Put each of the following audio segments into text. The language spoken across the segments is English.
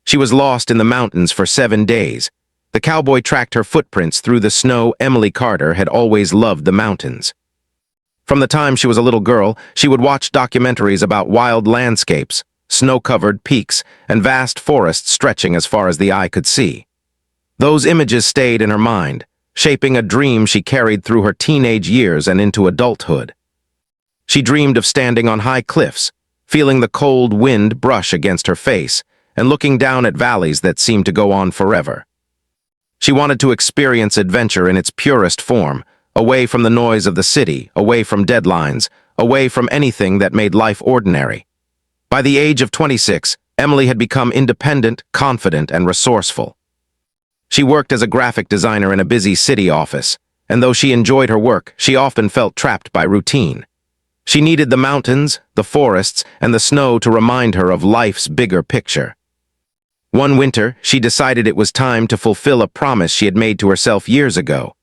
She was lost in the mountains for 7 days. The cowboy tracked her footprints through the snow. Emily Carter had always loved the mountains. From the time she was a little girl, she would watch documentaries about wild landscapes, snow-covered peaks, and vast forests stretching as far as the eye could see. Those images stayed in her mind, shaping a dream she carried through her teenage years and into adulthood. She dreamed of standing on high cliffs, feeling the cold wind brush against her face, and looking down at valleys that seemed to go on forever. She wanted to experience adventure in its purest form, away from the noise of the city, away from deadlines, away from anything that made life ordinary. By the age of 26, Emily had become independent, confident, and resourceful. She worked as a graphic designer in a busy city office, and though she enjoyed her work, she often felt trapped by routine. She needed the mountains, the forests, and the snow to remind her of life's bigger picture. One winter, she decided it was time to fulfill a promise she had made to herself years ago: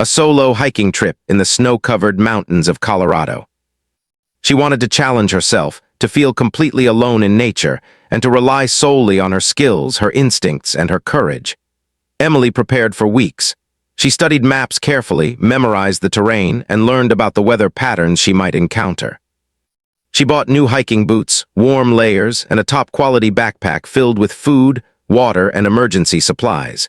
a solo hiking trip in the snow-covered mountains of Colorado. She wanted to challenge herself, to feel completely alone in nature, and to rely solely on her skills, her instincts, and her courage. Emily prepared for weeks. She studied maps carefully, memorized the terrain, and learned about the weather patterns she might encounter. She bought new hiking boots, warm layers, and a top-quality backpack filled with food, water, and emergency supplies.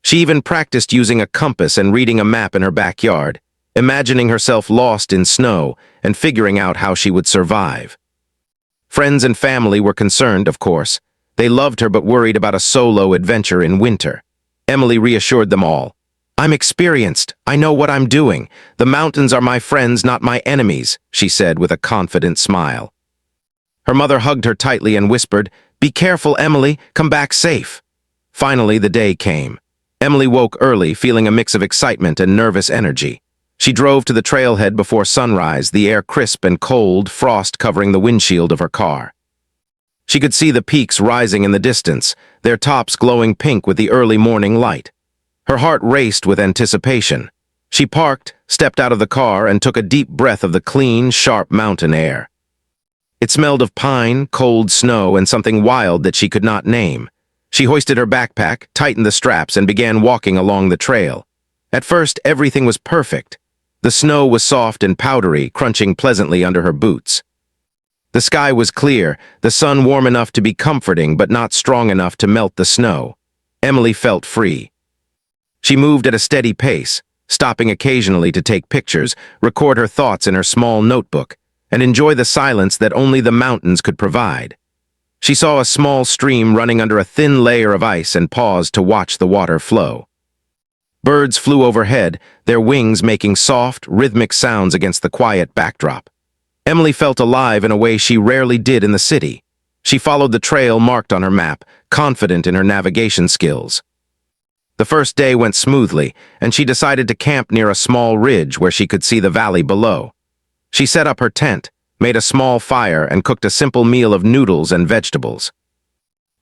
She even practiced using a compass and reading a map in her backyard, imagining herself lost in snow and figuring out how she would survive. Friends and family were concerned, of course. They loved her but worried about a solo adventure in winter. Emily reassured them all. "I'm experienced. I know what I'm doing. The mountains are my friends, not my enemies," she said with a confident smile. Her mother hugged her tightly and whispered, "Be careful, Emily. Come back safe." Finally, the day came. Emily woke early, feeling a mix of excitement and nervous energy. She drove to the trailhead before sunrise, the air crisp and cold, frost covering the windshield of her car. She could see the peaks rising in the distance, their tops glowing pink with the early morning light. Her heart raced with anticipation. She parked, stepped out of the car, and took a deep breath of the clean, sharp mountain air. It smelled of pine, cold snow, and something wild that she could not name. She hoisted her backpack, tightened the straps, and began walking along the trail. At first, everything was perfect. The snow was soft and powdery, crunching pleasantly under her boots. The sky was clear, the sun warm enough to be comforting but not strong enough to melt the snow. Emily felt free. She moved at a steady pace, stopping occasionally to take pictures, record her thoughts in her small notebook, and enjoy the silence that only the mountains could provide. She saw a small stream running under a thin layer of ice and paused to watch the water flow. Birds flew overhead, their wings making soft, rhythmic sounds against the quiet backdrop. Emily felt alive in a way she rarely did in the city. She followed the trail marked on her map, confident in her navigation skills. The first day went smoothly, and she decided to camp near a small ridge where she could see the valley below. She set up her tent, made a small fire, and cooked a simple meal of noodles and vegetables.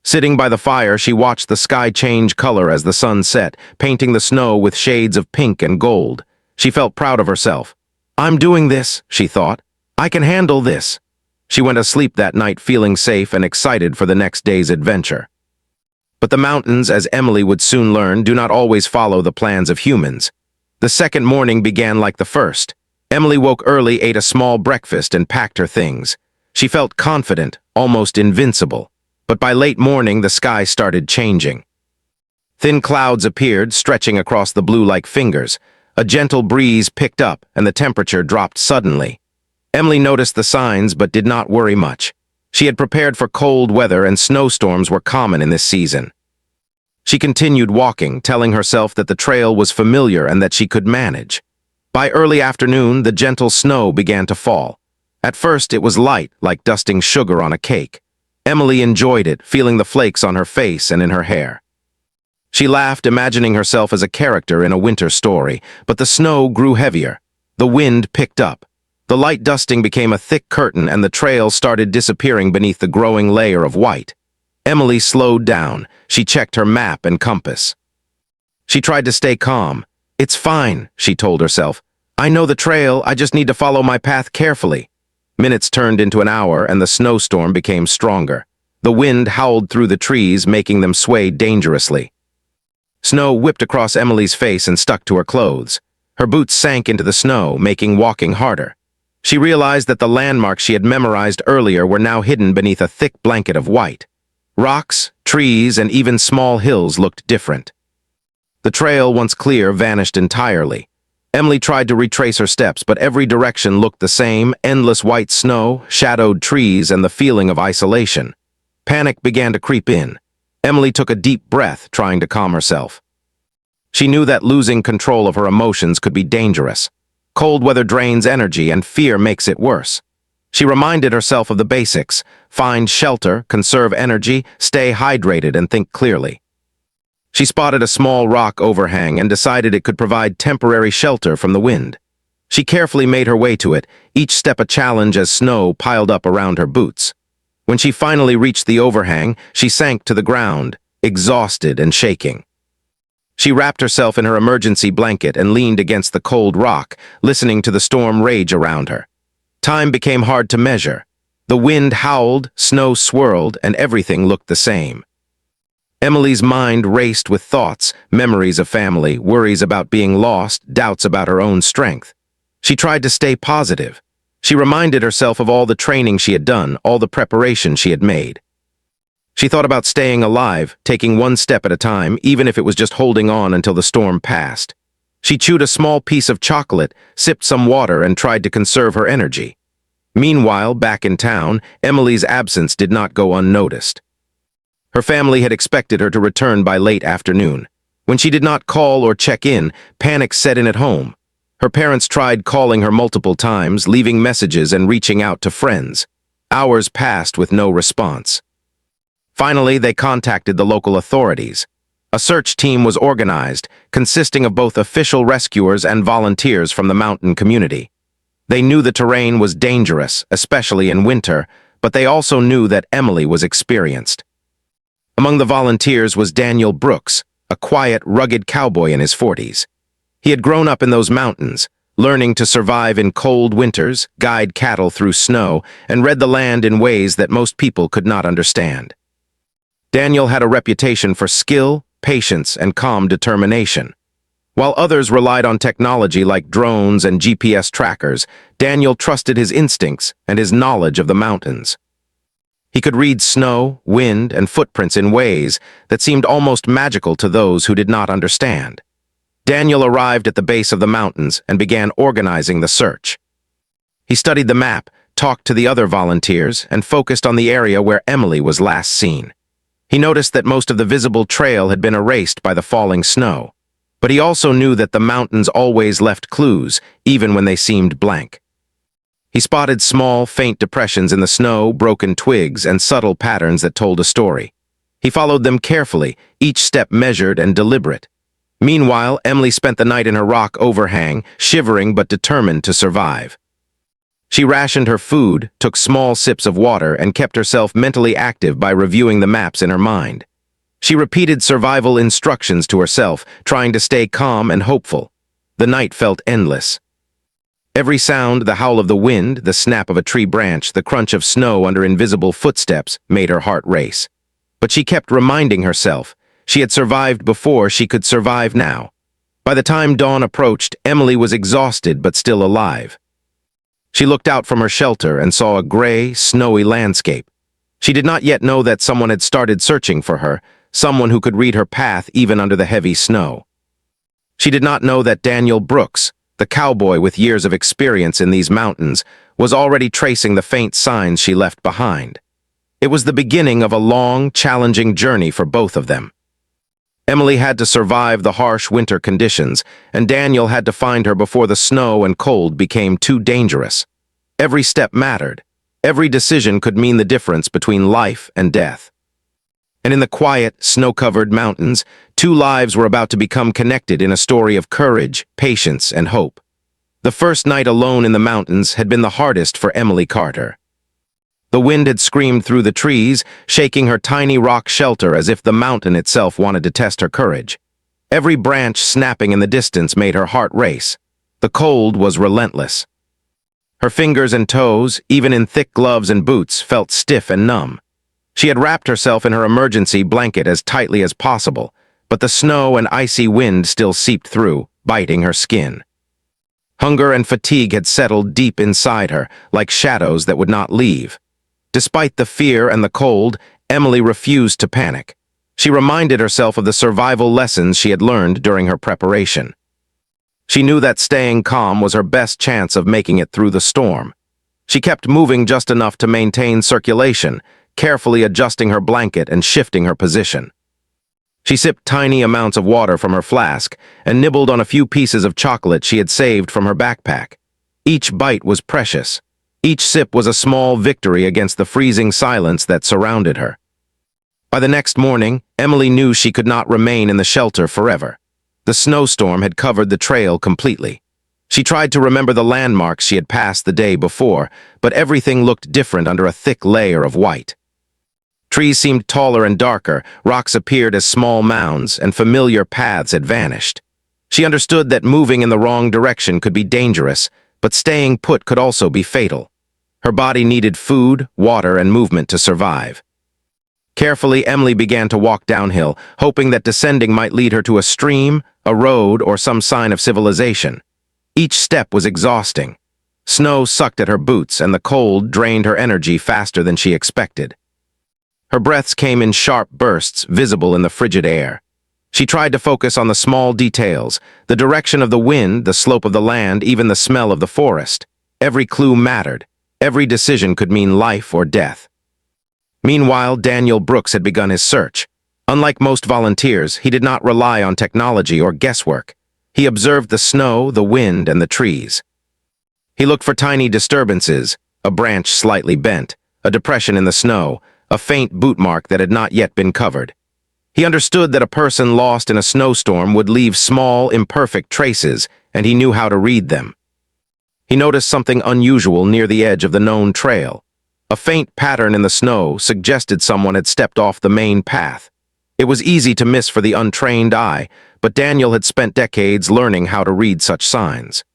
Sitting by the fire, she watched the sky change color as the sun set, painting the snow with shades of pink and gold. She felt proud of herself. "I'm doing this," she thought. "I can handle this." She went to sleep that night feeling safe and excited for the next day's adventure. But the mountains, as Emily would soon learn, do not always follow the plans of humans. The second morning began like the first. Emily woke early, ate a small breakfast, and packed her things. She felt confident, almost invincible. But by late morning, the sky started changing. Thin clouds appeared, stretching across the blue like fingers. A gentle breeze picked up, and the temperature dropped suddenly. Emily noticed the signs but did not worry much. She had prepared for cold weather, and snowstorms were common in this season. She continued walking, telling herself that the trail was familiar and that she could manage. By early afternoon, the gentle snow began to fall. At first, it was light, like dusting sugar on a cake. Emily enjoyed it, feeling the flakes on her face and in her hair. She laughed, imagining herself as a character in a winter story, but the snow grew heavier. The wind picked up. The light dusting became a thick curtain, and the trail started disappearing beneath the growing layer of white. Emily slowed down. She checked her map and compass. She tried to stay calm. "It's fine," she told herself. "I know the trail, I just need to follow my path carefully." Minutes turned into an hour, and the snowstorm became stronger. The wind howled through the trees, making them sway dangerously. Snow whipped across Emily's face and stuck to her clothes. Her boots sank into the snow, making walking harder. She realized that the landmarks she had memorized earlier were now hidden beneath a thick blanket of white. Rocks, trees, and even small hills looked different. The trail, once clear, vanished entirely. Emily tried to retrace her steps, but every direction looked the same: endless white snow, shadowed trees, and the feeling of isolation. Panic began to creep in. Emily took a deep breath, trying to calm herself. She knew that losing control of her emotions could be dangerous. Cold weather drains energy, and fear makes it worse. She reminded herself of the basics: find shelter, conserve energy, stay hydrated, and think clearly. She spotted a small rock overhang and decided it could provide temporary shelter from the wind. She carefully made her way to it, each step a challenge as snow piled up around her boots. When she finally reached the overhang, she sank to the ground, exhausted and shaking. She wrapped herself in her emergency blanket and leaned against the cold rock, listening to the storm rage around her. Time became hard to measure. The wind howled, snow swirled, and everything looked the same. Emily's mind raced with thoughts, memories of family, worries about being lost, doubts about her own strength. She tried to stay positive. She reminded herself of all the training she had done, all the preparation she had made. She thought about staying alive, taking one step at a time, even if it was just holding on until the storm passed. She chewed a small piece of chocolate, sipped some water, and tried to conserve her energy. Meanwhile, back in town, Emily's absence did not go unnoticed. Her family had expected her to return by late afternoon. When she did not call or check in, panic set in at home. Her parents tried calling her multiple times, leaving messages and reaching out to friends. Hours passed with no response. Finally, they contacted the local authorities. A search team was organized, consisting of both official rescuers and volunteers from the mountain community. They knew the terrain was dangerous, especially in winter, but they also knew that Emily was experienced. Among the volunteers was Daniel Brooks, a quiet, rugged cowboy in his 40s. He had grown up in those mountains, learning to survive in cold winters, guide cattle through snow, and read the land in ways that most people could not understand. Daniel had a reputation for skill, patience, and calm determination. While others relied on technology like drones and GPS trackers, Daniel trusted his instincts and his knowledge of the mountains. He could read snow, wind, and footprints in ways that seemed almost magical to those who did not understand. Daniel arrived at the base of the mountains and began organizing the search. He studied the map, talked to the other volunteers, and focused on the area where Emily was last seen. He noticed that most of the visible trail had been erased by the falling snow, but he also knew that the mountains always left clues, even when they seemed blank. He spotted small, faint depressions in the snow, broken twigs, and subtle patterns that told a story. He followed them carefully, each step measured and deliberate. Meanwhile, Emily spent the night in her rock overhang, shivering but determined to survive. She rationed her food, took small sips of water, and kept herself mentally active by reviewing the maps in her mind. She repeated survival instructions to herself, trying to stay calm and hopeful. The night felt endless. Every sound, the howl of the wind, the snap of a tree branch, the crunch of snow under invisible footsteps, made her heart race. But she kept reminding herself, she had survived before, she could survive now. By the time dawn approached, Emily was exhausted but still alive. She looked out from her shelter and saw a gray, snowy landscape. She did not yet know that someone had started searching for her, someone who could read her path even under the heavy snow. She did not know that Daniel Brooks, the cowboy with years of experience in these mountains, was already tracing the faint signs she left behind. It was the beginning of a long, challenging journey for both of them. Emily had to survive the harsh winter conditions, and Daniel had to find her before the snow and cold became too dangerous. Every step mattered. Every decision could mean the difference between life and death. And in the quiet, snow-covered mountains, two lives were about to become connected in a story of courage, patience, and hope. The first night alone in the mountains had been the hardest for Emily Carter. The wind had screamed through the trees, shaking her tiny rock shelter as if the mountain itself wanted to test her courage. Every branch snapping in the distance made her heart race. The cold was relentless. Her fingers and toes, even in thick gloves and boots, felt stiff and numb. She had wrapped herself in her emergency blanket as tightly as possible, but the snow and icy wind still seeped through, biting her skin. Hunger and fatigue had settled deep inside her, like shadows that would not leave. Despite the fear and the cold, Emily refused to panic. She reminded herself of the survival lessons she had learned during her preparation. She knew that staying calm was her best chance of making it through the storm. She kept moving just enough to maintain circulation, carefully adjusting her blanket and shifting her position. She sipped tiny amounts of water from her flask and nibbled on a few pieces of chocolate she had saved from her backpack. Each bite was precious. Each sip was a small victory against the freezing silence that surrounded her. By the next morning, Emily knew she could not remain in the shelter forever. The snowstorm had covered the trail completely. She tried to remember the landmarks she had passed the day before, but everything looked different under a thick layer of white. Trees seemed taller and darker, rocks appeared as small mounds, and familiar paths had vanished. She understood that moving in the wrong direction could be dangerous, but staying put could also be fatal. Her body needed food, water, and movement to survive. Carefully, Emily began to walk downhill, hoping that descending might lead her to a stream, a road, or some sign of civilization. Each step was exhausting. Snow sucked at her boots, and the cold drained her energy faster than she expected. Her breaths came in sharp bursts, visible in the frigid air. She tried to focus on the small details, the direction of the wind, the slope of the land, even the smell of the forest. Every clue mattered. Every decision could mean life or death. Meanwhile, Daniel Brooks had begun his search. Unlike most volunteers, he did not rely on technology or guesswork. He observed the snow, the wind, and the trees. He looked for tiny disturbances, a branch slightly bent, a depression in the snow, a faint boot mark that had not yet been covered. He understood that a person lost in a snowstorm would leave small, imperfect traces, and he knew how to read them. He noticed something unusual near the edge of the known trail. A faint pattern in the snow suggested someone had stepped off the main path. It was easy to miss for the untrained eye, but Daniel had spent decades learning how to read such signs.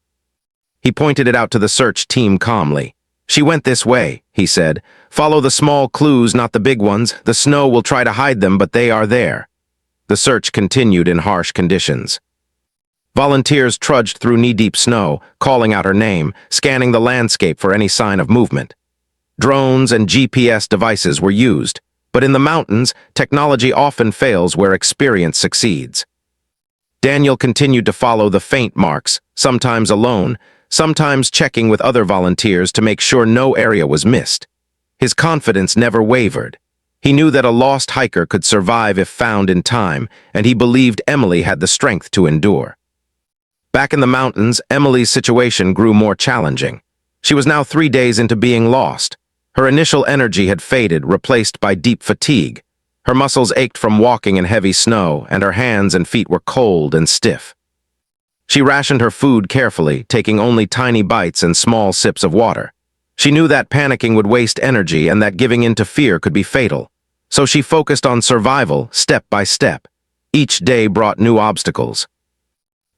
He pointed it out to the search team calmly. "She went this way," he said. "Follow the small clues, not the big ones. The snow will try to hide them, but they are there." The search continued in harsh conditions. Volunteers trudged through knee-deep snow, calling out her name, scanning the landscape for any sign of movement. Drones and GPS devices were used, but in the mountains, technology often fails where experience succeeds. Daniel continued to follow the faint marks, sometimes alone, sometimes checking with other volunteers to make sure no area was missed. His confidence never wavered. He knew that a lost hiker could survive if found in time, and he believed Emily had the strength to endure. Back in the mountains, Emily's situation grew more challenging. She was now 3 days into being lost. Her initial energy had faded, replaced by deep fatigue. Her muscles ached from walking in heavy snow, and her hands and feet were cold and stiff. She rationed her food carefully, taking only tiny bites and small sips of water. She knew that panicking would waste energy and that giving in to fear could be fatal. So she focused on survival, step by step. Each day brought new obstacles.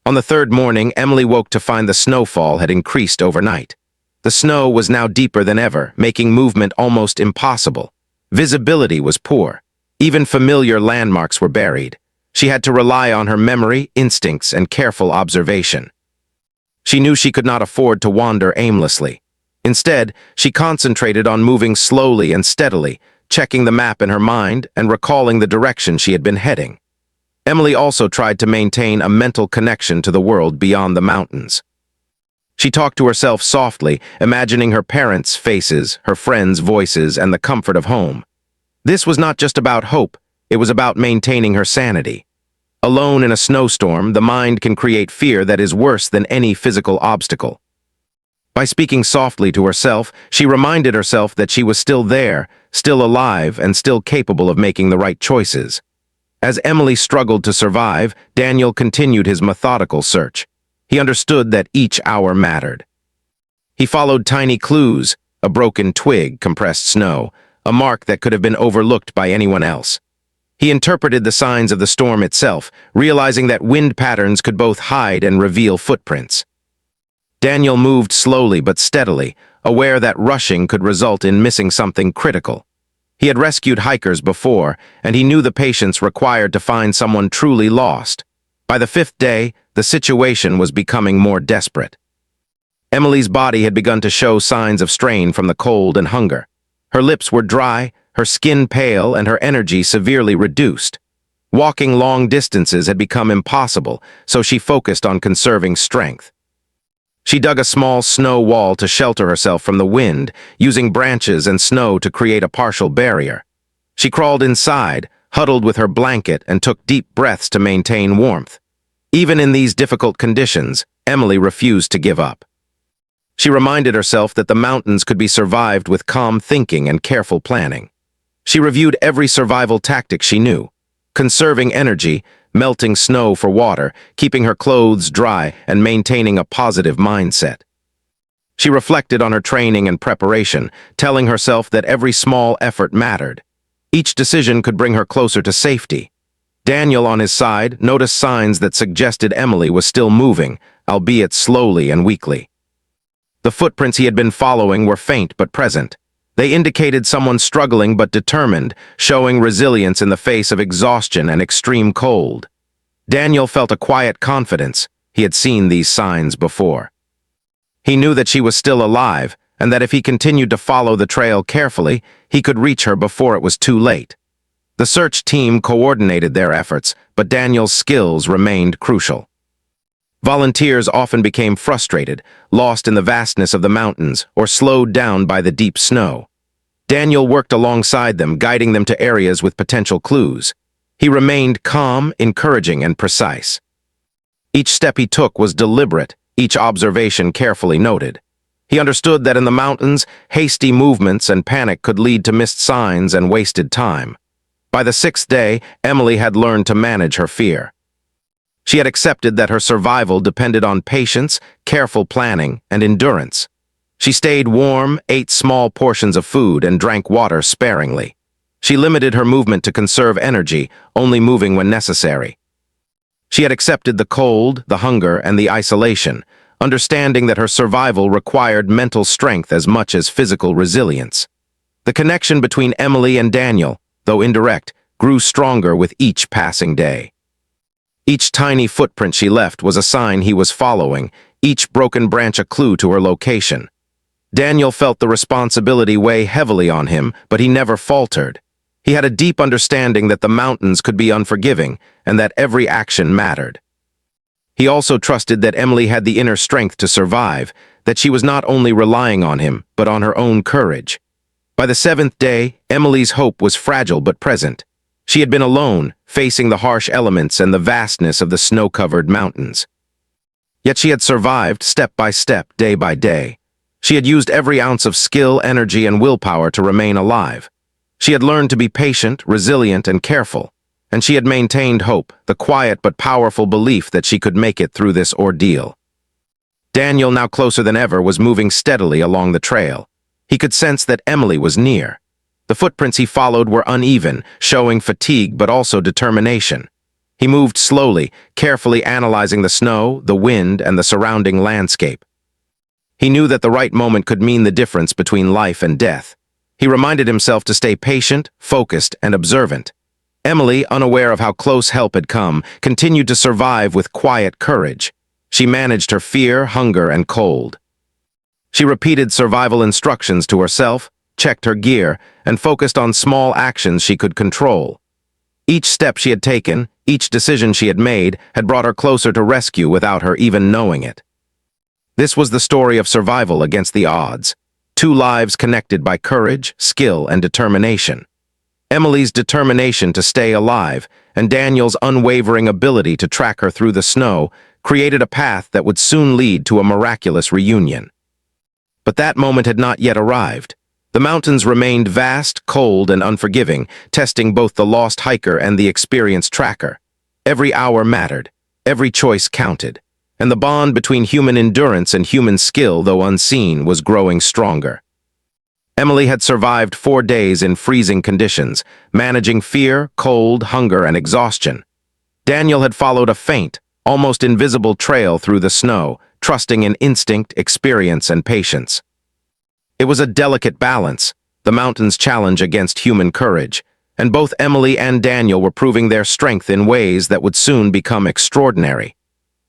On the third morning, Emily woke to find the snowfall had increased overnight. The snow was now deeper than ever, making movement almost impossible. Visibility was poor. Even familiar landmarks were buried. She had to rely on her memory, instincts, and careful observation. She knew she could not afford to wander aimlessly. Instead, she concentrated on moving slowly and steadily, checking the map in her mind and recalling the direction she had been heading. Emily also tried to maintain a mental connection to the world beyond the mountains. She talked to herself softly, imagining her parents' faces, her friends' voices, and the comfort of home. This was not just about hope, it was about maintaining her sanity. Alone in a snowstorm, the mind can create fear that is worse than any physical obstacle. By speaking softly to herself, she reminded herself that she was still there, still alive, and still capable of making the right choices. As Emily struggled to survive, Daniel continued his methodical search. He understood that each hour mattered. He followed tiny clues, a broken twig, compressed snow, a mark that could have been overlooked by anyone else. He interpreted the signs of the storm itself, realizing that wind patterns could both hide and reveal footprints. Daniel moved slowly but steadily, aware that rushing could result in missing something critical. He had rescued hikers before, and he knew the patience required to find someone truly lost. By the fifth day, the situation was becoming more desperate. Emily's body had begun to show signs of strain from the cold and hunger. Her lips were dry, her skin pale, and her energy severely reduced. Walking long distances had become impossible, so she focused on conserving strength. She dug a small snow wall to shelter herself from the wind, using branches and snow to create a partial barrier. She crawled inside, huddled with her blanket, and took deep breaths to maintain warmth. Even in these difficult conditions, Emily refused to give up. She reminded herself that the mountains could be survived with calm thinking and careful planning. She reviewed every survival tactic she knew: conserving energy, melting snow for water, keeping her clothes dry, and maintaining a positive mindset. She reflected on her training and preparation, telling herself that every small effort mattered. Each decision could bring her closer to safety. Daniel, on his side, noticed signs that suggested Emily was still moving, albeit slowly and weakly. The footprints he had been following were faint but present. They indicated someone struggling but determined, showing resilience in the face of exhaustion and extreme cold. Daniel felt a quiet confidence. He had seen these signs before. He knew that she was still alive, and that if he continued to follow the trail carefully, he could reach her before it was too late. The search team coordinated their efforts, but Daniel's skills remained crucial. Volunteers often became frustrated, lost in the vastness of the mountains, or slowed down by the deep snow. Daniel worked alongside them, guiding them to areas with potential clues. He remained calm, encouraging, and precise. Each step he took was deliberate, each observation carefully noted. He understood that in the mountains, hasty movements and panic could lead to missed signs and wasted time. By the sixth day, Emily had learned to manage her fear. She had accepted that her survival depended on patience, careful planning, and endurance. She stayed warm, ate small portions of food, and drank water sparingly. She limited her movement to conserve energy, only moving when necessary. She had accepted the cold, the hunger, and the isolation, understanding that her survival required mental strength as much as physical resilience. The connection between Emily and Daniel, though indirect, grew stronger with each passing day. Each tiny footprint she left was a sign he was following, each broken branch a clue to her location. Daniel felt the responsibility weigh heavily on him, but he never faltered. He had a deep understanding that the mountains could be unforgiving and that every action mattered. He also trusted that Emily had the inner strength to survive, that she was not only relying on him, but on her own courage. By the seventh day, Emily's hope was fragile but present. She had been alone, facing the harsh elements and the vastness of the snow-covered mountains. Yet she had survived step by step, day by day. She had used every ounce of skill, energy, and willpower to remain alive. She had learned to be patient, resilient, and careful, and she had maintained hope, the quiet but powerful belief that she could make it through this ordeal. Daniel, now closer than ever, was moving steadily along the trail. He could sense that Emily was near. The footprints he followed were uneven, showing fatigue but also determination. He moved slowly, carefully analyzing the snow, the wind, and the surrounding landscape. He knew that the right moment could mean the difference between life and death. He reminded himself to stay patient, focused, and observant. Emily, unaware of how close help had come, continued to survive with quiet courage. She managed her fear, hunger, and cold. She repeated survival instructions to herself, checked her gear, and focused on small actions she could control. Each step she had taken, each decision she had made, had brought her closer to rescue without her even knowing it. This was the story of survival against the odds. Two lives connected by courage, skill, and determination. Emily's determination to stay alive, and Daniel's unwavering ability to track her through the snow, created a path that would soon lead to a miraculous reunion. But that moment had not yet arrived. The mountains remained vast, cold, and unforgiving, testing both the lost hiker and the experienced tracker. Every hour mattered, every choice counted, and the bond between human endurance and human skill, though unseen, was growing stronger. Emily had survived 4 days in freezing conditions, managing fear, cold, hunger, and exhaustion. Daniel had followed a faint, almost invisible trail through the snow, trusting in instinct, experience, and patience. It was a delicate balance. the mountain's challenge against human courage, and both Emily and Daniel were proving their strength in ways that would soon become extraordinary.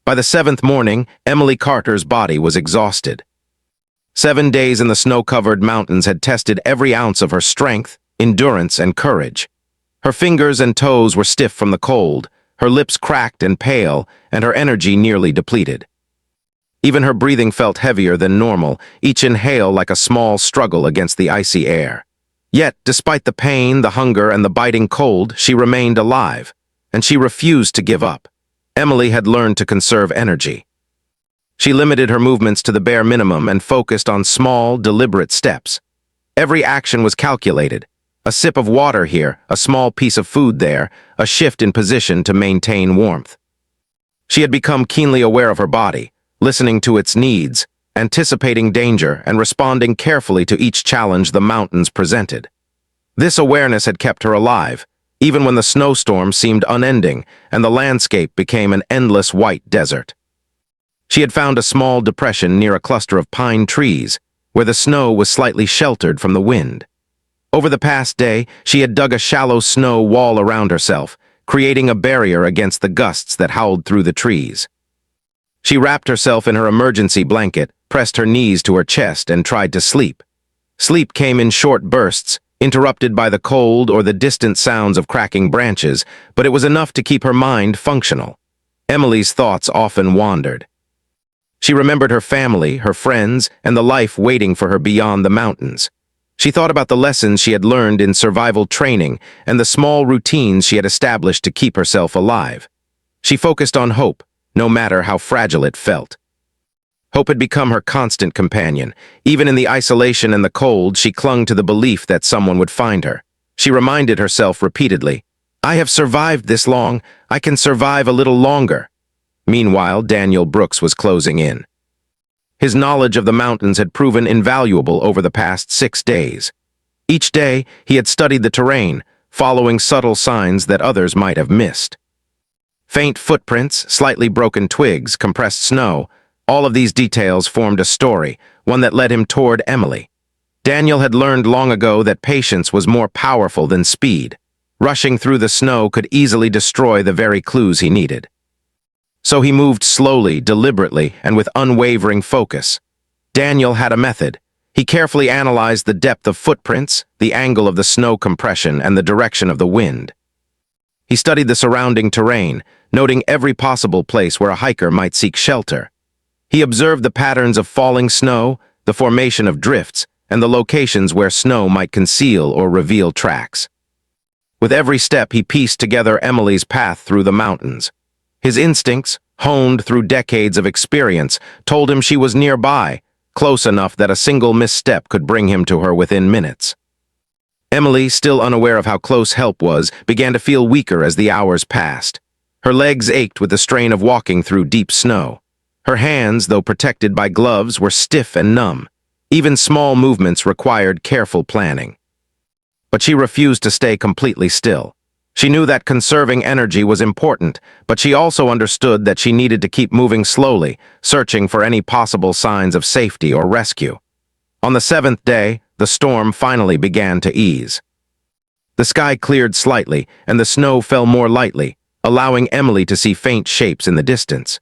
By the seventh morning, Emily Carter's body was exhausted. 7 days in the snow-covered mountains had tested every ounce of her strength, endurance, and courage. Her fingers and toes were stiff from the cold, her lips cracked and pale, and her energy nearly depleted. Even her breathing felt heavier than normal, each inhale like a small struggle against the icy air. Yet, despite the pain, the hunger, and the biting cold, she remained alive, and she refused to give up. Emily had learned to conserve energy. She limited her movements to the bare minimum and focused on small, deliberate steps. Every action was calculated. A sip of water here, a small piece of food there, a shift in position to maintain warmth. She had become keenly aware of her body, listening to its needs, anticipating danger, and responding carefully to each challenge the mountains presented. This awareness had kept her alive, even when the snowstorm seemed unending and the landscape became an endless white desert. She had found a small depression near a cluster of pine trees, where the snow was slightly sheltered from the wind. Over the past day, she had dug a shallow snow wall around herself, creating a barrier against the gusts that howled through the trees. She wrapped herself in her emergency blanket, pressed her knees to her chest, and tried to sleep. Sleep came in short bursts, interrupted by the cold or the distant sounds of cracking branches, but it was enough to keep her mind functional. Emily's thoughts often wandered. She remembered her family, her friends, and the life waiting for her beyond the mountains. She thought about the lessons she had learned in survival training and the small routines she had established to keep herself alive. She focused on hope, no matter how fragile it felt. Hope had become her constant companion. Even in the isolation and the cold, she clung to the belief that someone would find her. She reminded herself repeatedly, "I have survived this long. I can survive a little longer." Meanwhile, Daniel Brooks was closing in. His knowledge of the mountains had proven invaluable over the past 6 days. Each day, he had studied the terrain, following subtle signs that others might have missed. Faint footprints, slightly broken twigs, compressed snow, all of these details formed a story, one that led him toward Emily. Daniel had learned long ago that patience was more powerful than speed. Rushing through the snow could easily destroy the very clues he needed. So he moved slowly, deliberately, and with unwavering focus. Daniel had a method. He carefully analyzed the depth of footprints, the angle of the snow compression, and the direction of the wind. He studied the surrounding terrain, noting every possible place where a hiker might seek shelter. He observed the patterns of falling snow, the formation of drifts, and the locations where snow might conceal or reveal tracks. With every step, he pieced together Emily's path through the mountains. His instincts, honed through decades of experience, told him she was nearby, close enough that a single misstep could bring him to her within minutes. Emily, still unaware of how close help was, began to feel weaker as the hours passed. Her legs ached with the strain of walking through deep snow. Her hands, though protected by gloves, were stiff and numb. Even small movements required careful planning. But she refused to stay completely still. She knew that conserving energy was important, but she also understood that she needed to keep moving slowly, searching for any possible signs of safety or rescue. On the 7th day, the storm finally began to ease. The sky cleared slightly, and the snow fell more lightly, allowing Emily to see faint shapes in the distance.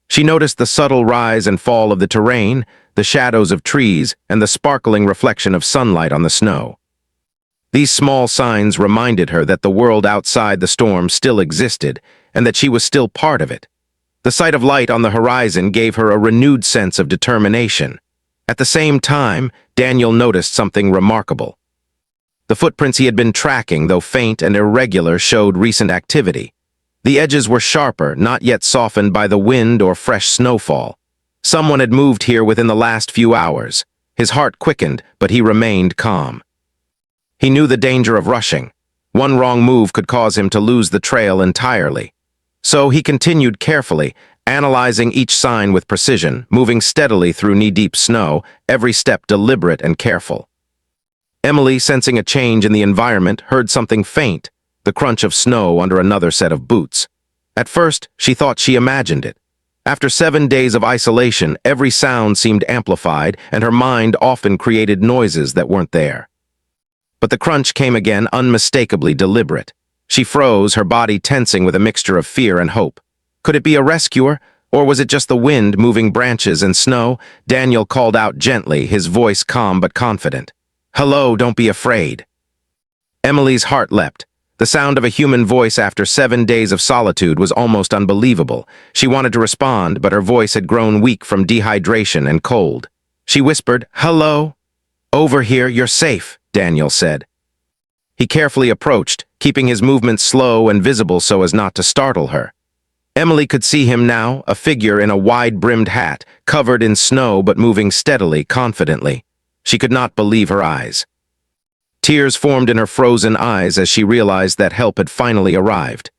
She noticed the subtle rise and fall of the terrain, the shadows of trees, and the sparkling reflection of sunlight on the snow. These small signs reminded her that the world outside the storm still existed, and that she was still part of it. The sight of light on the horizon gave her a renewed sense of determination. At the same time, Daniel noticed something remarkable. The footprints he had been tracking, though faint and irregular, showed recent activity. The edges were sharper, not yet softened by the wind or fresh snowfall. Someone had moved here within the last few hours. His heart quickened, but he remained calm. He knew the danger of rushing. One wrong move could cause him to lose the trail entirely. So he continued carefully, analyzing each sign with precision, moving steadily through knee-deep snow, every step deliberate and careful. Emily, sensing a change in the environment, heard something faint, the crunch of snow under another set of boots. At first, she thought she imagined it. After 7 days of isolation, every sound seemed amplified, and her mind often created noises that weren't there. But the crunch came again, unmistakably deliberate. She froze, her body tensing with a mixture of fear and hope. Could it be a rescuer, or was it just the wind moving branches and snow? Daniel called out gently, his voice calm but confident. "Hello, don't be afraid." Emily's heart leapt. The sound of a human voice after 7 days of solitude was almost unbelievable. She wanted to respond, but her voice had grown weak from dehydration and cold. She whispered, "Hello?" "Over here, you're safe," Daniel said. He carefully approached, keeping his movements slow and visible so as not to startle her. Emily could see him now, a figure in a wide-brimmed hat, covered in snow but moving steadily, confidently. She could not believe her eyes. Tears formed in her frozen eyes as she realized that help had finally arrived.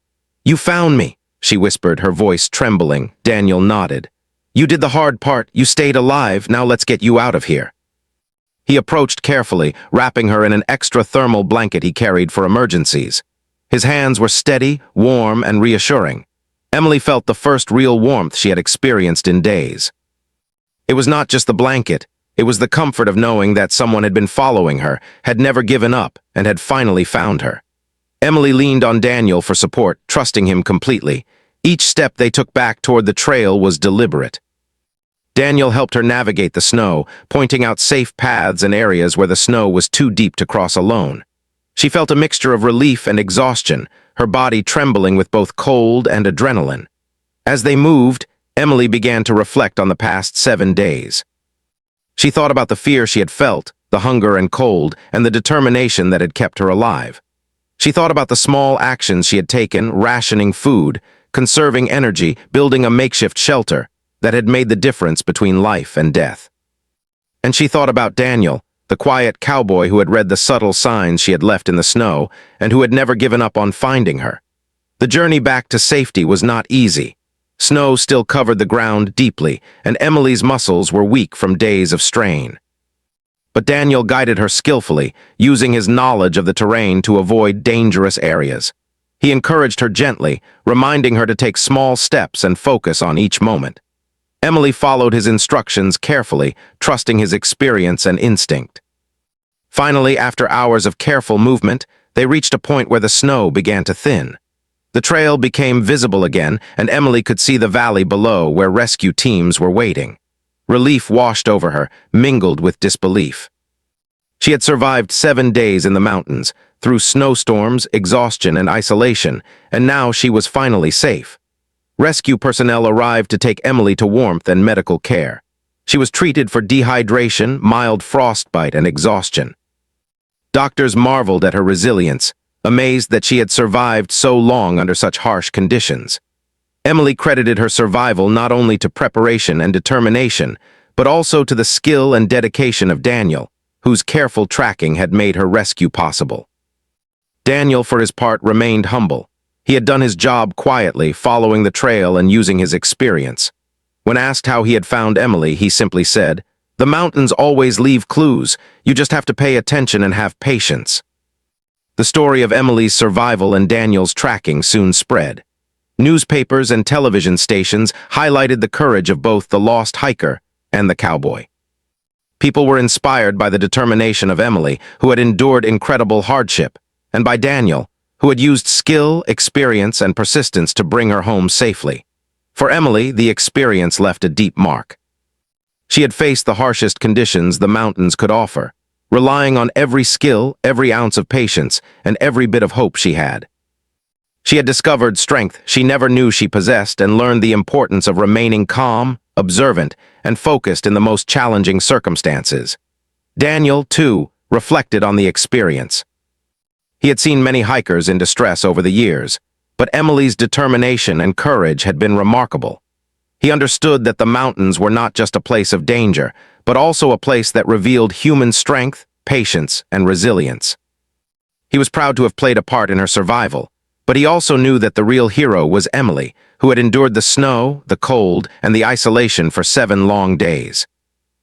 "You found me," she whispered, her voice trembling. Daniel nodded. "You did the hard part, you stayed alive, now let's get you out of here." He approached carefully, wrapping her in an extra thermal blanket he carried for emergencies. His hands were steady, warm, and reassuring. Emily felt the first real warmth she had experienced in days. It was not just the blanket, it was the comfort of knowing that someone had been following her, had never given up, and had finally found her. Emily leaned on Daniel for support, trusting him completely. Each step they took back toward the trail was deliberate. Daniel helped her navigate the snow, pointing out safe paths and areas where the snow was too deep to cross alone. She felt a mixture of relief and exhaustion, her body trembling with both cold and adrenaline. As they moved, Emily began to reflect on the past 7 days. She thought about the fear she had felt, the hunger and cold, and the determination that had kept her alive. She thought about the small actions she had taken, rationing food, conserving energy, building a makeshift shelter, that had made the difference between life and death. And she thought about Daniel, the quiet cowboy who had read the subtle signs she had left in the snow and who had never given up on finding her. The journey back to safety was not easy. Snow still covered the ground deeply, and Emily's muscles were weak from days of strain. But Daniel guided her skillfully, using his knowledge of the terrain to avoid dangerous areas. He encouraged her gently, reminding her to take small steps and focus on each moment. Emily followed his instructions carefully, trusting his experience and instinct. Finally, after hours of careful movement, they reached a point where the snow began to thin. The trail became visible again, and Emily could see the valley below where rescue teams were waiting. Relief washed over her, mingled with disbelief. She had survived 7 days in the mountains, through snowstorms, exhaustion, and isolation, and now she was finally safe. Rescue personnel arrived to take Emily to warmth and medical care. She was treated for dehydration, mild frostbite, and exhaustion. Doctors marveled at her resilience, amazed that she had survived so long under such harsh conditions. Emily credited her survival not only to preparation and determination, but also to the skill and dedication of Daniel, whose careful tracking had made her rescue possible. Daniel, for his part, remained humble. He had done his job quietly, following the trail and using his experience. When asked how he had found Emily, he simply said, "The mountains always leave clues. You just have to pay attention and have patience." The story of Emily's survival and Daniel's tracking soon spread. Newspapers and television stations highlighted the courage of both the lost hiker and the cowboy. People were inspired by the determination of Emily, who had endured incredible hardship, and by Daniel, who had used skill, experience, and persistence to bring her home safely. For Emily, the experience left a deep mark. She had faced the harshest conditions the mountains could offer, relying on every skill, every ounce of patience, and every bit of hope she had. She had discovered strength she never knew she possessed and learned the importance of remaining calm, observant, and focused in the most challenging circumstances. Daniel, too, reflected on the experience. He had seen many hikers in distress over the years, but Emily's determination and courage had been remarkable. He understood that the mountains were not just a place of danger, but also a place that revealed human strength, patience, and resilience. He was proud to have played a part in her survival, but he also knew that the real hero was Emily, who had endured the snow, the cold, and the isolation for 7 long days.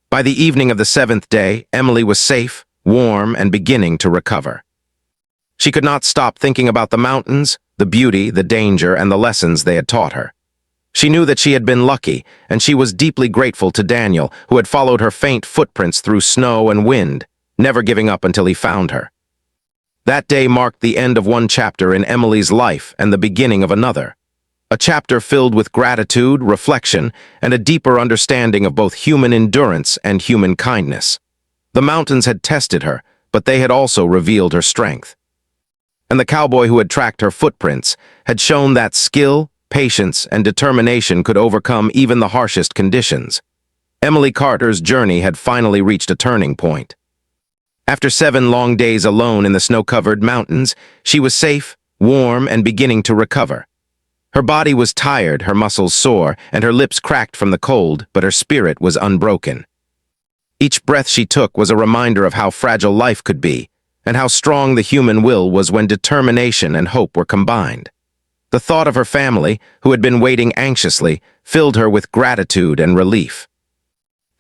By the evening of the 7th day, Emily was safe, warm, and beginning to recover. She could not stop thinking about the mountains, the beauty, the danger, and the lessons they had taught her. She knew that she had been lucky, and she was deeply grateful to Daniel, who had followed her faint footprints through snow and wind, never giving up until he found her. That day marked the end of one chapter in Emily's life and the beginning of another. A chapter filled with gratitude, reflection, and a deeper understanding of both human endurance and human kindness. The mountains had tested her, but they had also revealed her strength. And the cowboy who had tracked her footprints had shown that skill, patience, and determination could overcome even the harshest conditions. Emily Carter's journey had finally reached a turning point. After 7 long days alone in the snow-covered mountains, she was safe, warm, and beginning to recover. Her body was tired, her muscles sore, and her lips cracked from the cold, but her spirit was unbroken. Each breath she took was a reminder of how fragile life could be, and how strong the human will was when determination and hope were combined. The thought of her family, who had been waiting anxiously, filled her with gratitude and relief.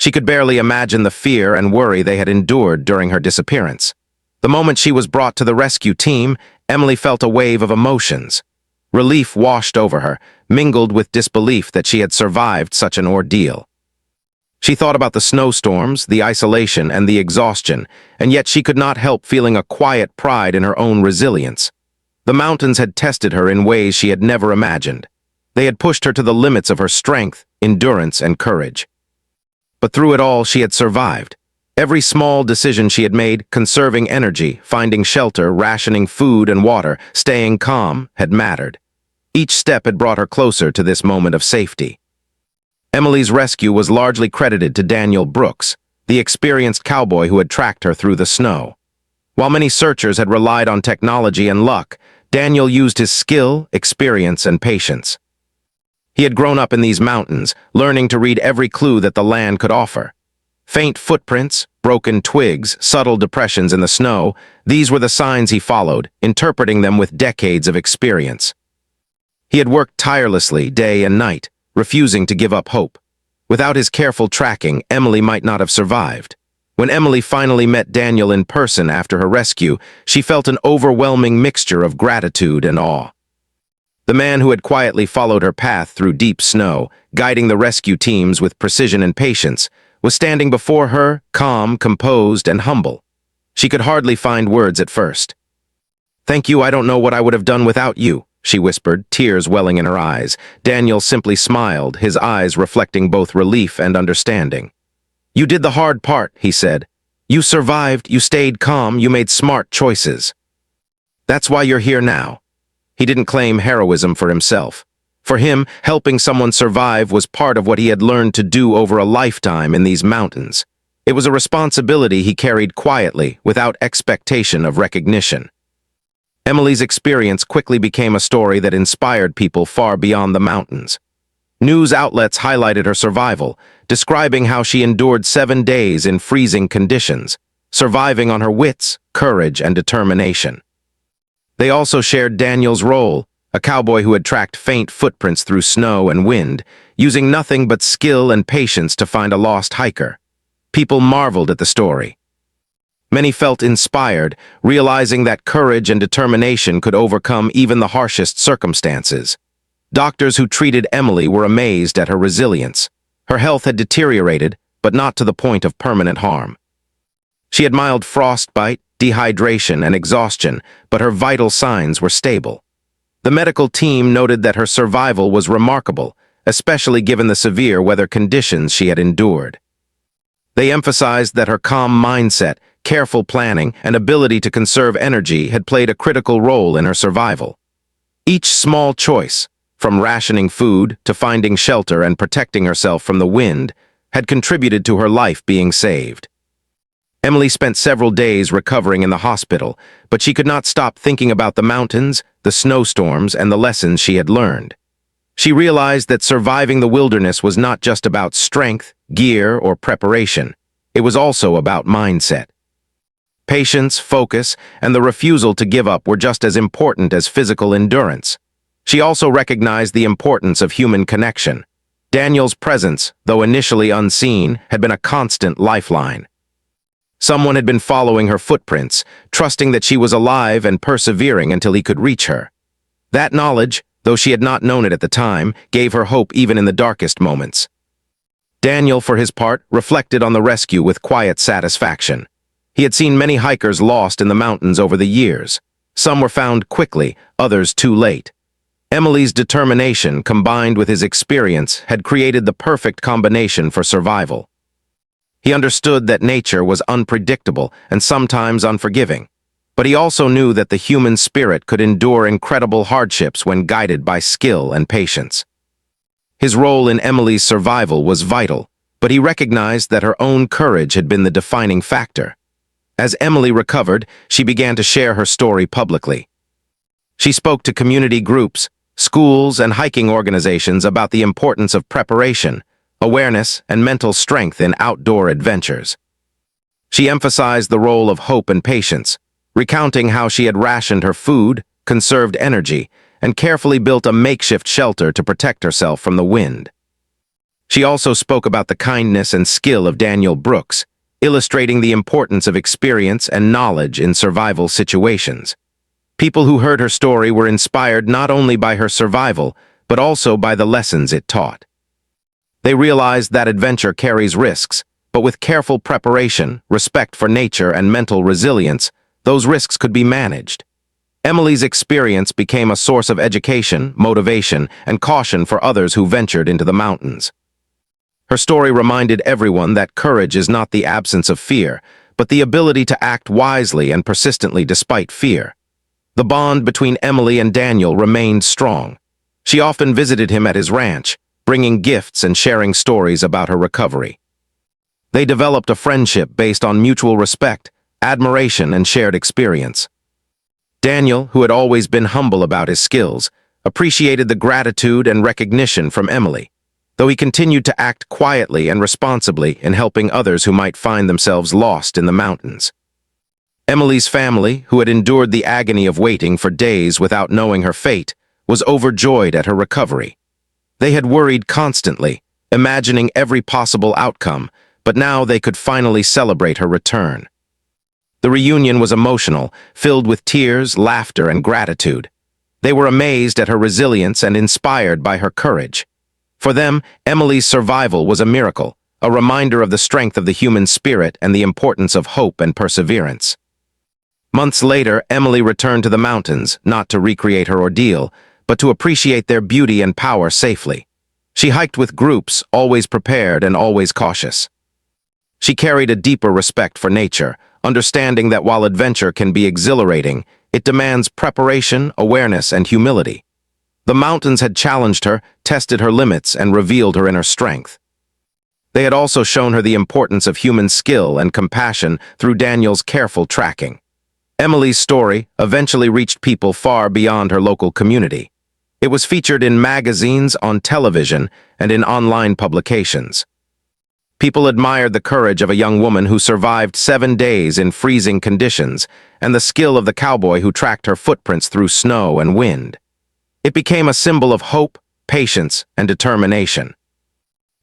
She could barely imagine the fear and worry they had endured during her disappearance. The moment she was brought to the rescue team, Emily felt a wave of emotions. Relief washed over her, mingled with disbelief that she had survived such an ordeal. She thought about the snowstorms, the isolation, and the exhaustion, and yet she could not help feeling a quiet pride in her own resilience. The mountains had tested her in ways she had never imagined. They had pushed her to the limits of her strength, endurance, and courage. But through it all, she had survived. Every small decision she had made, conserving energy, finding shelter, rationing food and water, staying calm, had mattered. Each step had brought her closer to this moment of safety. Emily's rescue was largely credited to Daniel Brooks, the experienced cowboy who had tracked her through the snow. While many searchers had relied on technology and luck, Daniel used his skill, experience, and patience. He had grown up in these mountains, learning to read every clue that the land could offer. Faint footprints, broken twigs, subtle depressions in the snow, these were the signs he followed, interpreting them with decades of experience. He had worked tirelessly day and night, refusing to give up hope. Without his careful tracking, Emily might not have survived. When Emily finally met Daniel in person after her rescue, she felt an overwhelming mixture of gratitude and awe. The man who had quietly followed her path through deep snow, guiding the rescue teams with precision and patience, was standing before her, calm, composed, and humble. She could hardly find words at first. "Thank you, I don't know what I would have done without you," she whispered, tears welling in her eyes. Daniel simply smiled, his eyes reflecting both relief and understanding. "You did the hard part," he said. "You survived, you stayed calm, you made smart choices. That's why you're here now." He didn't claim heroism for himself. For him, helping someone survive was part of what he had learned to do over a lifetime in these mountains. It was a responsibility he carried quietly, without expectation of recognition. Emily's experience quickly became a story that inspired people far beyond the mountains. News outlets highlighted her survival, describing how she endured 7 days in freezing conditions, surviving on her wits, courage, and determination. They also shared Daniel's role, a cowboy who had tracked faint footprints through snow and wind, using nothing but skill and patience to find a lost hiker. People marveled at the story. Many felt inspired, realizing that courage and determination could overcome even the harshest circumstances. Doctors who treated Emily were amazed at her resilience. Her health had deteriorated, but not to the point of permanent harm. She had mild frostbite, dehydration, and exhaustion, but her vital signs were stable. The medical team noted that her survival was remarkable, especially given the severe weather conditions she had endured. They emphasized that her calm mindset, careful planning, and ability to conserve energy had played a critical role in her survival. Each small choice, from rationing food to finding shelter and protecting herself from the wind, had contributed to her life being saved. Emily spent several days recovering in the hospital, but she could not stop thinking about the mountains, the snowstorms, and the lessons she had learned. She realized that surviving the wilderness was not just about strength, gear, or preparation. It was also about mindset. Patience, focus, and the refusal to give up were just as important as physical endurance. She also recognized the importance of human connection. Daniel's presence, though initially unseen, had been a constant lifeline. Someone had been following her footprints, trusting that she was alive and persevering until he could reach her. That knowledge, though she had not known it at the time, gave her hope even in the darkest moments. Daniel, for his part, reflected on the rescue with quiet satisfaction. He had seen many hikers lost in the mountains over the years. Some were found quickly, others too late. Emily's determination, combined with his experience, had created the perfect combination for survival. He understood that nature was unpredictable and sometimes unforgiving, but he also knew that the human spirit could endure incredible hardships when guided by skill and patience. His role in Emily's survival was vital, but he recognized that her own courage had been the defining factor. As Emily recovered, she began to share her story publicly. She spoke to community groups, schools, and hiking organizations about the importance of preparation, awareness, and mental strength in outdoor adventures. She emphasized the role of hope and patience, recounting how she had rationed her food, conserved energy, and carefully built a makeshift shelter to protect herself from the wind. She also spoke about the kindness and skill of Daniel Brooks, illustrating the importance of experience and knowledge in survival situations. People who heard her story were inspired not only by her survival, but also by the lessons it taught. They realized that adventure carries risks, but with careful preparation, respect for nature, and mental resilience, those risks could be managed. Emily's experience became a source of education, motivation, and caution for others who ventured into the mountains. Her story reminded everyone that courage is not the absence of fear, but the ability to act wisely and persistently despite fear. The bond between Emily and Daniel remained strong. She often visited him at his ranch, bringing gifts and sharing stories about her recovery. They developed a friendship based on mutual respect, admiration, and shared experience. Daniel, who had always been humble about his skills, appreciated the gratitude and recognition from Emily, though he continued to act quietly and responsibly in helping others who might find themselves lost in the mountains. Emily's family, who had endured the agony of waiting for days without knowing her fate, was overjoyed at her recovery. They had worried constantly, imagining every possible outcome, but now they could finally celebrate her return. The reunion was emotional, filled with tears, laughter, and gratitude. They were amazed at her resilience and inspired by her courage. For them, Emily's survival was a miracle, a reminder of the strength of the human spirit and the importance of hope and perseverance. Months later, Emily returned to the mountains, not to recreate her ordeal, but to appreciate their beauty and power safely. She hiked with groups, always prepared and always cautious. She carried a deeper respect for nature, understanding that while adventure can be exhilarating, it demands preparation, awareness, and humility. The mountains had challenged her, tested her limits, and revealed her inner strength. They had also shown her the importance of human skill and compassion through Daniel's careful tracking. Emily's story eventually reached people far beyond her local community. It was featured in magazines, on television, and in online publications. People admired the courage of a young woman who survived 7 days in freezing conditions and the skill of the cowboy who tracked her footprints through snow and wind. It became a symbol of hope, patience, and determination.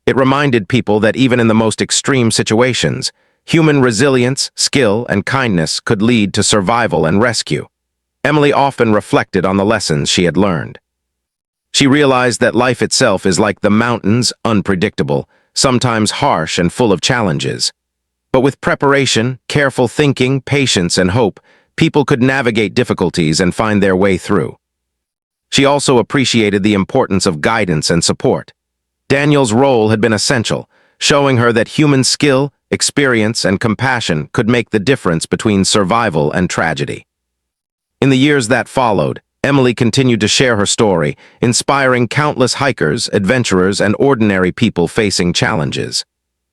It reminded people that even in the most extreme situations, human resilience, skill, and kindness could lead to survival and rescue. Emily often reflected on the lessons she had learned. She realized that life itself is like the mountains, unpredictable, sometimes harsh and full of challenges. But with preparation, careful thinking, patience, and hope, people could navigate difficulties and find their way through. She also appreciated the importance of guidance and support. Daniel's role had been essential, showing her that human skill, experience, and compassion could make the difference between survival and tragedy. In the years that followed, Emily continued to share her story, inspiring countless hikers, adventurers, and ordinary people facing challenges.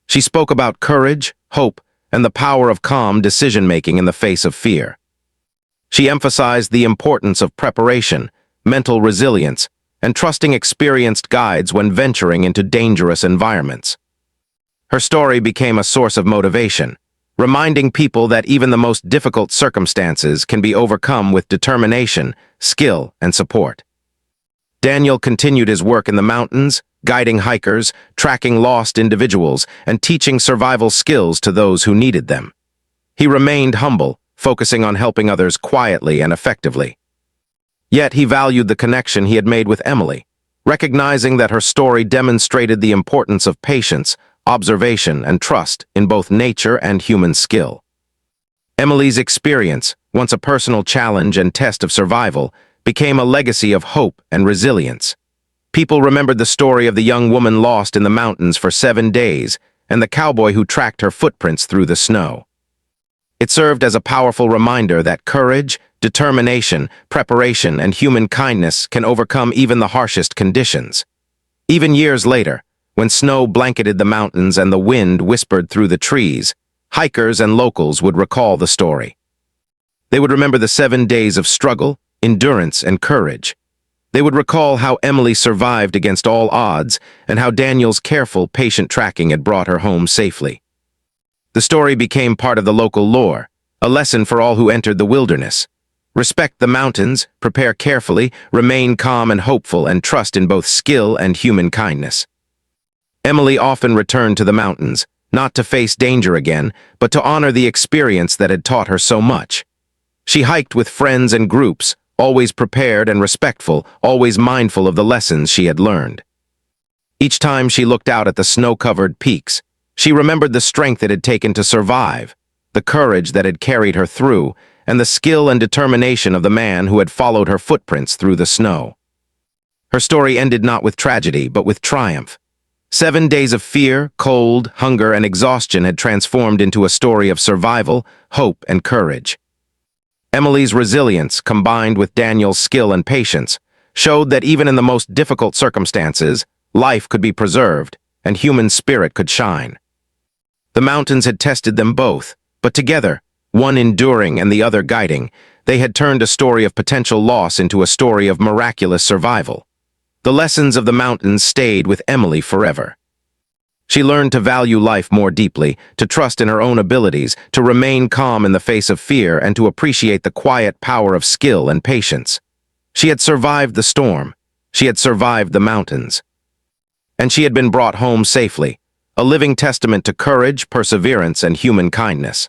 She spoke about courage, hope, and the power of calm decision-making in the face of fear. She emphasized the importance of preparation, mental resilience, and trusting experienced guides when venturing into dangerous environments. Her story became a source of motivation, reminding people that even the most difficult circumstances can be overcome with determination, skill, and support. Daniel continued his work in the mountains, guiding hikers, tracking lost individuals, and teaching survival skills to those who needed them. He remained humble, focusing on helping others quietly and effectively. Yet he valued the connection he had made with Emily, recognizing that her story demonstrated the importance of patience, observation, and trust in both nature and human skill. Emily's experience, once a personal challenge and test of survival, became a legacy of hope and resilience. People remembered the story of the young woman lost in the mountains for 7 days and the cowboy who tracked her footprints through the snow. It served as a powerful reminder that courage, determination, preparation, and human kindness can overcome even the harshest conditions. Even years later, when snow blanketed the mountains and the wind whispered through the trees, hikers and locals would recall the story. They would remember the 7 days of struggle, endurance, and courage. They would recall how Emily survived against all odds and how Daniel's careful, patient tracking had brought her home safely. The story became part of the local lore, a lesson for all who entered the wilderness. Respect the mountains, prepare carefully, remain calm and hopeful, and trust in both skill and human kindness. Emily often returned to the mountains, not to face danger again, but to honor the experience that had taught her so much. She hiked with friends and groups, always prepared and respectful, always mindful of the lessons she had learned. Each time she looked out at the snow-covered peaks, she remembered the strength it had taken to survive, the courage that had carried her through, and the skill and determination of the man who had followed her footprints through the snow. Her story ended not with tragedy, but with triumph. 7 days of fear, cold, hunger, and exhaustion had transformed into a story of survival, hope, and courage. Emily's resilience, combined with Daniel's skill and patience, showed that even in the most difficult circumstances, life could be preserved and human spirit could shine. The mountains had tested them both, but together, one enduring and the other guiding, they had turned a story of potential loss into a story of miraculous survival. The lessons of the mountains stayed with Emily forever. She learned to value life more deeply, to trust in her own abilities, to remain calm in the face of fear, and to appreciate the quiet power of skill and patience. She had survived the storm. She had survived the mountains. And she had been brought home safely, a living testament to courage, perseverance, and human kindness.